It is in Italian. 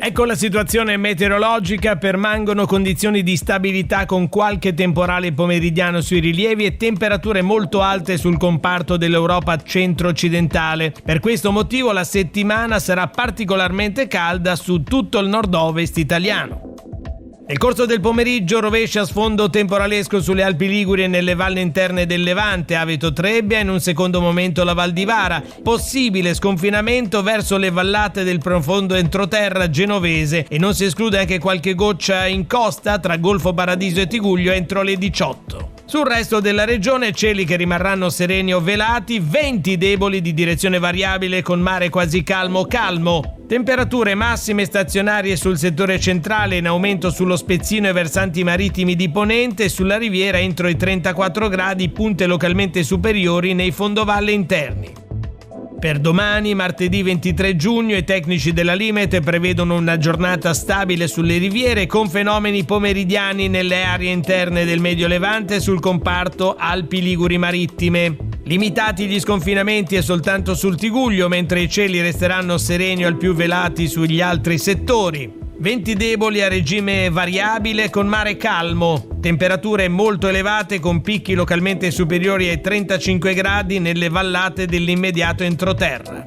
Ecco la situazione meteorologica: permangono condizioni di stabilità con qualche temporale pomeridiano sui rilievi e temperature molto alte sul comparto dell'Europa centro-occidentale. Per questo motivo la settimana sarà particolarmente calda su tutto il nord-ovest italiano. Nel corso del pomeriggio rovescia a sfondo temporalesco sulle Alpi Liguri e nelle valli interne del Levante, Aveto-Trebbia e in un secondo momento la Val di Vara. Possibile sconfinamento verso le vallate del profondo entroterra genovese e non si esclude anche qualche goccia in costa tra Golfo Paradiso e Tiguglio entro le 18. Sul resto della regione cieli che rimarranno sereni o velati, venti deboli di direzione variabile con mare quasi calmo. Temperature massime stazionarie sul settore centrale, in aumento sullo Spezzino e versanti marittimi di ponente e sulla riviera entro i 34 gradi, punte localmente superiori nei fondovalle interni. Per domani, martedì 23 giugno, i tecnici della Limet prevedono una giornata stabile sulle riviere con fenomeni pomeridiani nelle aree interne del Medio Levante e sul comparto Alpi Liguri marittime. Limitati gli sconfinamenti e soltanto sul Tiguglio, mentre i cieli resteranno sereni o al più velati sugli altri settori. Venti deboli a regime variabile con mare calmo, temperature molto elevate con picchi localmente superiori ai 35 gradi nelle vallate dell'immediato entroterra.